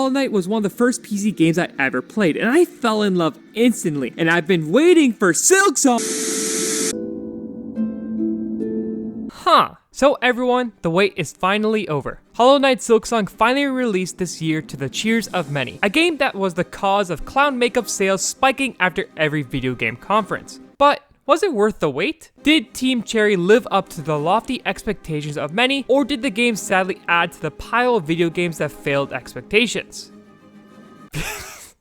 Hollow Knight was one of the first PC games I ever played, and I fell in love instantly, and I've been waiting for Silksong. So everyone, the wait is finally over. Hollow Knight Silksong finally released this year to the cheers of many. A game that was the cause of clown makeup sales spiking after every video game conference. But was it worth the wait? Did Team Cherry live up to the lofty expectations of many, or did the game sadly add to the pile of video games that failed expectations?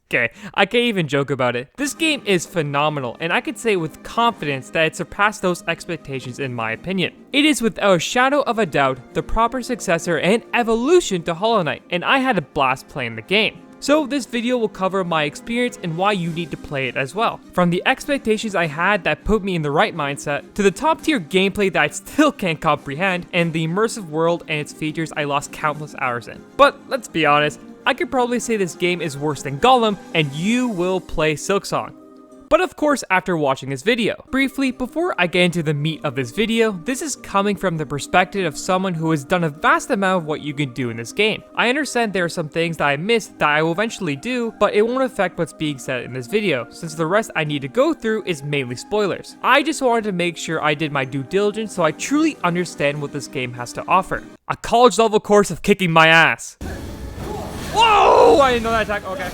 Okay, I can't even joke about it. This game is phenomenal, and I could say with confidence that it surpassed those expectations in my opinion. It is without a shadow of a doubt the proper successor and evolution to Hollow Knight, and I had a blast playing the game. So this video will cover my experience and why you need to play it as well. From the expectations I had that put me in the right mindset, to the top tier gameplay that I still can't comprehend, and the immersive world and its features I lost countless hours in. But let's be honest, I could probably say this game is worse than Gollum, and you will play Silksong. But of course after watching this video. Briefly, before I get into the meat of this video, this is coming from the perspective of someone who has done a vast amount of what you can do in this game. I understand there are some things that I missed that I will eventually do, but it won't affect what's being said in this video, since the rest I need to go through is mainly spoilers. I just wanted to make sure I did my due diligence so I truly understand what this game has to offer. A college level course of kicking my ass. Whoa! I didn't know that attack. Okay.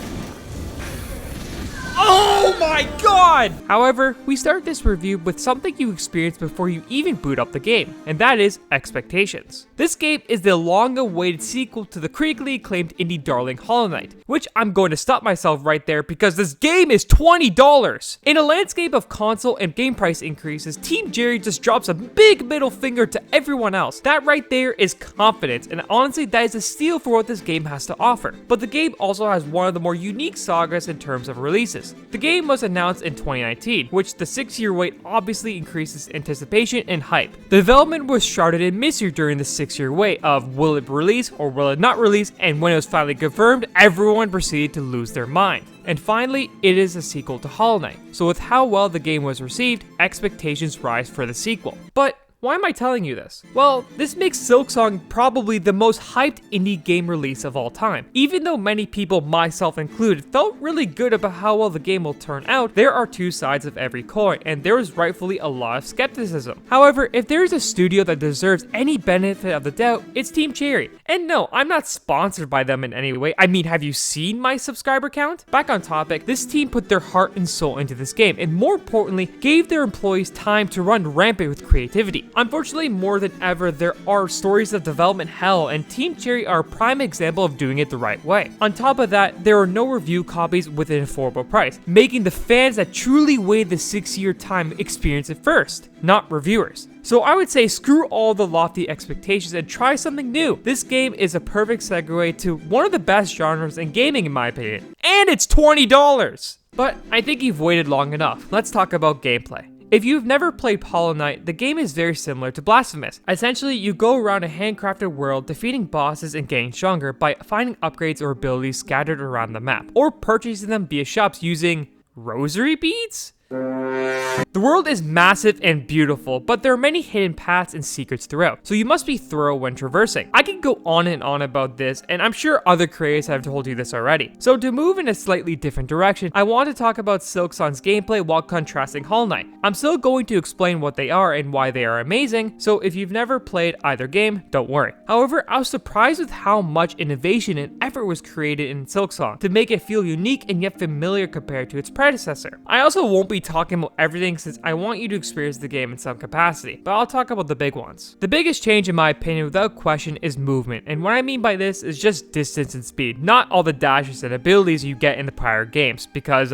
Oh my god! However, we start this review with something you experience before you even boot up the game, and that is expectations. This game is the long-awaited sequel to the critically acclaimed indie darling Hollow Knight, which I'm going to stop myself right there because this game is $20! In a landscape of console and game price increases, Team Jerry just drops a big middle finger to everyone else. That right there is confidence, and honestly that is a steal for what this game has to offer. But the game also has one of the more unique sagas in terms of releases. The game was announced in 2019, which the 6-year wait obviously increases anticipation and hype. The development was shrouded in mystery during the 6-year wait of will it release or will it not release, and when it was finally confirmed, everyone proceeded to lose their mind. And finally, it is a sequel to Hollow Knight, so with how well the game was received, expectations rise for the sequel. But why am I telling you this? Well, this makes Silksong probably the most hyped indie game release of all time. Even though many people, myself included, felt really good about how well the game will turn out, there are two sides of every coin, and there is rightfully a lot of skepticism. However, if there is a studio that deserves any benefit of the doubt, it's Team Cherry. And no, I'm not sponsored by them in any way. I mean, have you seen my subscriber count? Back on topic, this team put their heart and soul into this game, and more importantly, gave their employees time to run rampant with creativity. Unfortunately, more than ever, there are stories of development hell, and Team Cherry are a prime example of doing it the right way. On top of that, there are no review copies with an affordable price, making the fans that truly waited the 6-year time experience it first, not reviewers. So I would say screw all the lofty expectations and try something new. This game is a perfect segue to one of the best genres in gaming in my opinion, and it's $20! But I think you've waited long enough. Let's talk about gameplay. If you've never played Hollow Knight, the game is very similar to Blasphemous. Essentially, you go around a handcrafted world defeating bosses and getting stronger by finding upgrades or abilities scattered around the map, or purchasing them via shops using rosary beads? The world is massive and beautiful, but there are many hidden paths and secrets throughout, so you must be thorough when traversing. I can go on and on about this, and I'm sure other creators have told you this already. So to move in a slightly different direction, I want to talk about Silksong's gameplay while contrasting Hollow Knight. I'm still going to explain what they are and why they are amazing, so if you've never played either game, don't worry. However, I was surprised with how much innovation and effort was created in Silksong to make it feel unique and yet familiar compared to its predecessor. I also won't be talking about everything since I want you to experience the game in some capacity, but I'll talk about the big ones. The biggest change in my opinion without question is movement, and what I mean by this is just distance and speed, not all the dashes and abilities you get in the prior games, because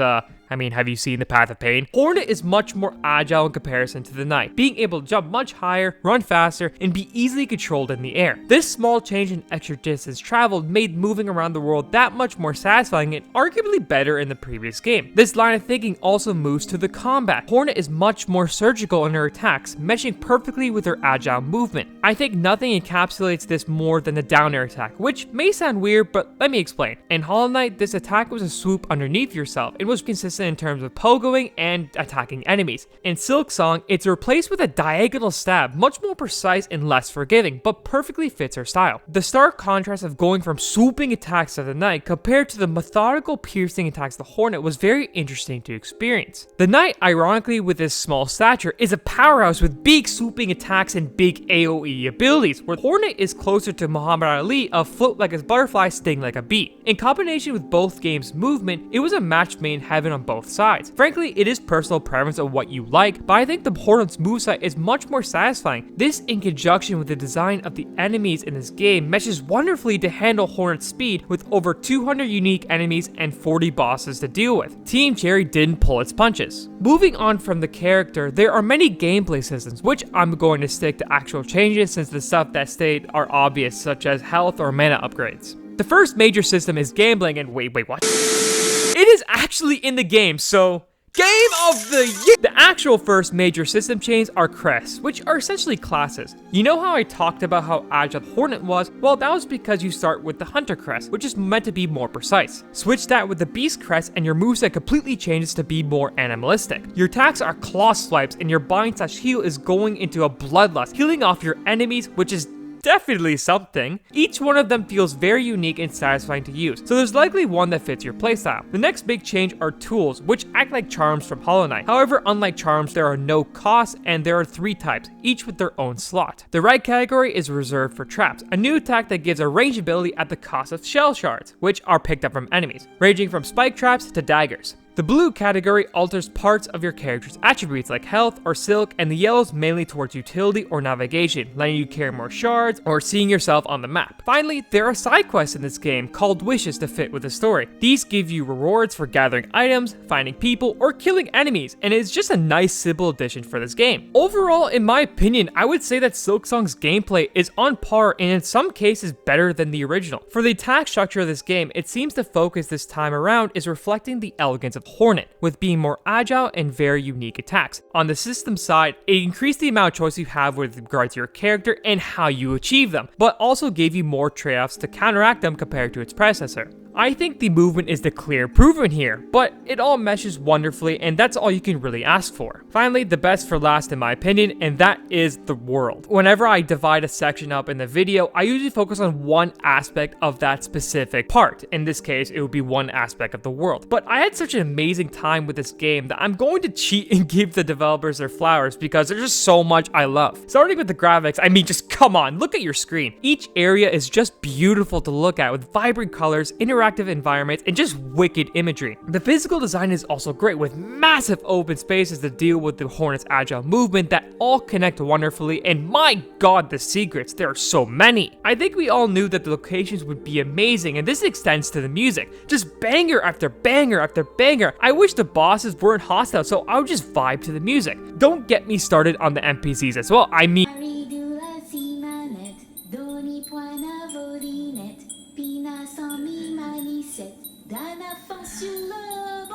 I mean, have you seen the Path of Pain? Hornet is much more agile in comparison to the Knight, being able to jump much higher, run faster, and be easily controlled in the air. This small change in extra distance traveled made moving around the world that much more satisfying and arguably better in the previous game. This line of thinking also moves to the combat. Hornet is much more surgical in her attacks, meshing perfectly with her agile movement. I think nothing encapsulates this more than the down air attack, which may sound weird, but let me explain. In Hollow Knight, this attack was a swoop underneath yourself and was consistent consistent in terms of pogoing and attacking enemies. In Silksong, it's replaced with a diagonal stab, much more precise and less forgiving, but perfectly fits her style. The stark contrast of going from swooping attacks of the Knight compared to the methodical piercing attacks of the Hornet was very interesting to experience. The Knight, ironically with his small stature, is a powerhouse with big swooping attacks and big AoE abilities, where Hornet is closer to Muhammad Ali of float like a butterfly, sting like a bee. In combination with both games' movement, it was a match made in heaven on both sides. Frankly, it is personal preference of what you like, but I think the Hornet's moveset is much more satisfying. This, in conjunction with the design of the enemies in this game, meshes wonderfully to handle Hornet's speed with over 200 unique enemies and 40 bosses to deal with. Team Cherry didn't pull its punches. Moving on from the character, there are many gameplay systems, which I'm going to stick to actual changes since the stuff that stayed are obvious, such as health or mana upgrades. The first major system is gambling, and wait, what? It is actually in the game, so Game of the Year! The actual first major system changes are crests, which are essentially classes. You know how I talked about how agile Hornet was? Well, that was because you start with the Hunter crest, which is meant to be more precise. Switch that with the Beast crest and your moveset completely changes to be more animalistic. Your attacks are claw swipes and your bind/heal is going into a bloodlust, healing off your enemies, which is definitely something. Each one of them feels very unique and satisfying to use, so there's likely one that fits your playstyle. The next big change are tools, which act like charms from Hollow Knight. However, unlike charms, there are no costs, and there are 3 types, each with their own slot. The right category is reserved for traps, a new attack that gives a range ability at the cost of shell shards, which are picked up from enemies, ranging from spike traps to daggers. The blue category alters parts of your character's attributes like health or silk, and the yellows mainly towards utility or navigation, letting you carry more shards or seeing yourself on the map. Finally, there are side quests in this game called wishes to fit with the story. These give you rewards for gathering items, finding people, or killing enemies, and it's just a nice simple addition for this game. Overall, in my opinion, I would say that Silksong's gameplay is on par and in some cases better than the original. For the attack structure of this game, it seems the focus this time around is reflecting the elegance of Hornet, with being more agile and very unique attacks. On the system side, it increased the amount of choice you have with regards to your character and how you achieve them, but also gave you more trade-offs to counteract them compared to its predecessor. I think the movement is the clear improvement here, but it all meshes wonderfully, and that's all you can really ask for. Finally, the best for last in my opinion, and that is the world. Whenever I divide a section up in the video, I usually focus on one aspect of that specific part. In this case, it would be one aspect of the world. But I had such an amazing time with this game that I'm going to cheat and give the developers their flowers because there's just so much I love. Starting with the graphics, I mean, just come on, look at your screen. Each area is just beautiful to look at with vibrant colors, interactive environments, and just wicked imagery. The physical design is also great with massive open spaces to deal with the Hornet's agile movement that all connect wonderfully, and my god, the secrets, there are so many. I think we all knew that the locations would be amazing, and this extends to the music. Just banger after banger after banger. I wish the bosses weren't hostile, so I would just vibe to the music. Don't get me started on the NPCs as well. I mean,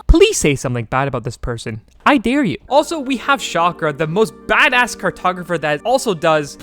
please say something bad about this person. I dare you. Also, we have Chakra, the most badass cartographer that also does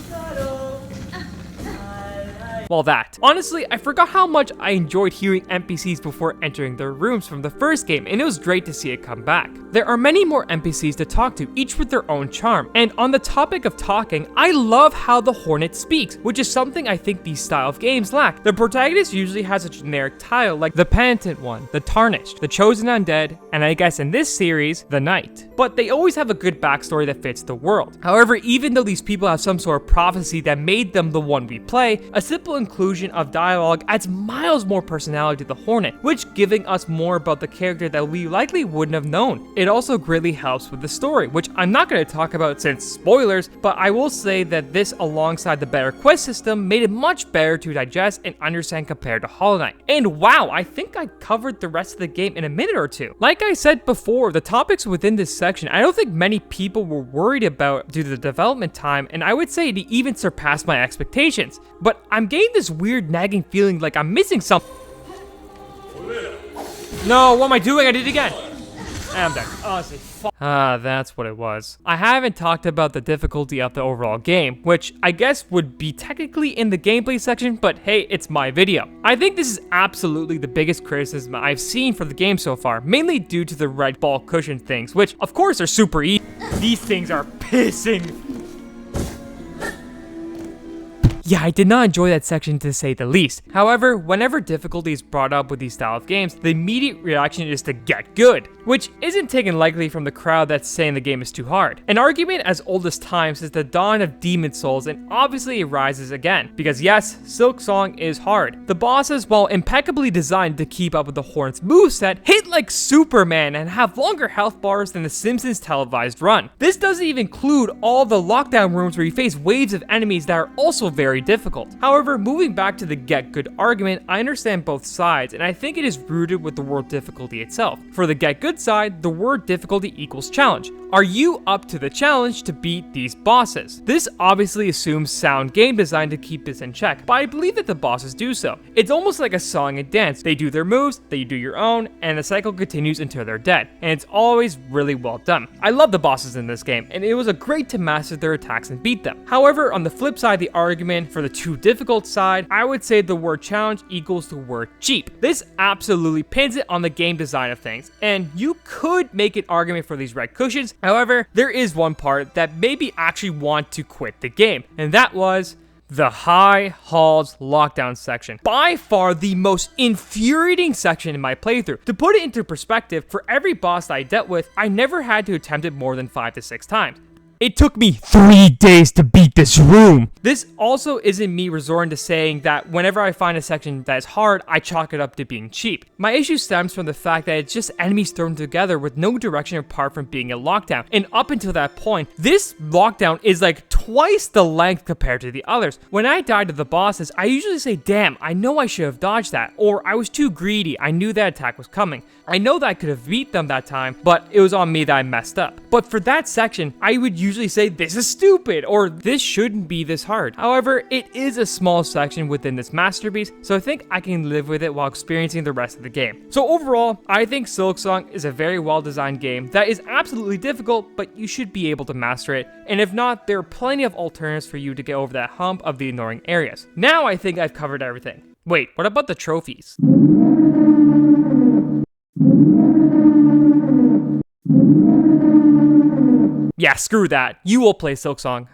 well, that. Honestly, I forgot how much I enjoyed hearing NPCs before entering their rooms from the first game, and it was great to see it come back. There are many more NPCs to talk to, each with their own charm. And on the topic of talking, I love how the Hornet speaks, which is something I think these style of games lack. The protagonist usually has a generic title like the Penitent One, the Tarnished, the Chosen Undead, and I guess in this series, the Knight. But they always have a good backstory that fits the world. However, even though these people have some sort of prophecy that made them the one we play, a simple inclusion of dialogue adds miles more personality to the Hornet, which giving us more about the character that we likely wouldn't have known. It also greatly helps with the story, which I'm not going to talk about since spoilers, but I will say that this alongside the better quest system made it much better to digest and understand compared to Hollow Knight. And wow, I think I covered the rest of the game in a minute or two. Like I said before, the topics within this section I don't think many people were worried about due to the development time, and I would say it even surpassed my expectations. But I'm getting this weird nagging feeling like I'm missing something. No, what am I doing? I did it again. I'm done. Honestly, that's what it was. I haven't talked about the difficulty of the overall game, which I guess would be technically in the gameplay section, but hey, it's my video. I think this is absolutely the biggest criticism I've seen for the game so far, mainly due to the red ball cushion things, which of course are super easy. These things are pissing. Yeah, I did not enjoy that section to say the least. However, whenever difficulty is brought up with these style of games, the immediate reaction is to get good, which isn't taken lightly from the crowd that's saying the game is too hard. An argument as old as time since the dawn of Demon Souls, and obviously it rises again, because yes, Silksong is hard. The bosses, while impeccably designed to keep up with the Horn's moveset, hit like Superman and have longer health bars than the Simpsons televised run. This doesn't even include all the lockdown rooms where you face waves of enemies that are also very difficult. However, moving back to the get good argument, I understand both sides, and I think it is rooted with the word difficulty itself. For the get good side, the word difficulty equals challenge. Are you up to the challenge to beat these bosses? This obviously assumes sound game design to keep this in check, but I believe that the bosses do so. It's almost like a song and dance. They do their moves, they do your own, and the cycle continues until they're dead, and it's always really well done. I love the bosses in this game, and it was great to master their attacks and beat them. However, on the flip side of the argument, for the too difficult side, I would say the word challenge equals the word cheap. This absolutely pins it on the game design of things, and you could make an argument for these red cushions. However, there is one part that made me actually want to quit the game, and that was the High Halls lockdown section. By far the most infuriating section in my playthrough. To put it into perspective, for every boss that I dealt with, I never had to attempt it more than 5 to 6 times. It took me 3 days to beat this room. This also isn't me resorting to saying that whenever I find a section that is hard, I chalk it up to being cheap. My issue stems from the fact that it's just enemies thrown together with no direction apart from being a lockdown. And up until that point, this lockdown is like twice the length compared to the others. When I die to the bosses, I usually say, damn, I know I should have dodged that. Or I was too greedy, I knew that attack was coming. I know that I could have beat them that time, but it was on me that I messed up. But for that section, I would usually say, this is stupid, or this shouldn't be this hard. However, it is a small section within this masterpiece, so I think I can live with it while experiencing the rest of the game. So overall, I think Silksong is a very well designed game that is absolutely difficult, but you should be able to master it. And if not, there are plenty of alternatives for you to get over that hump of the annoying areas. Now I think I've covered everything. Wait, what about the trophies? Yeah, screw that. You will play Silksong.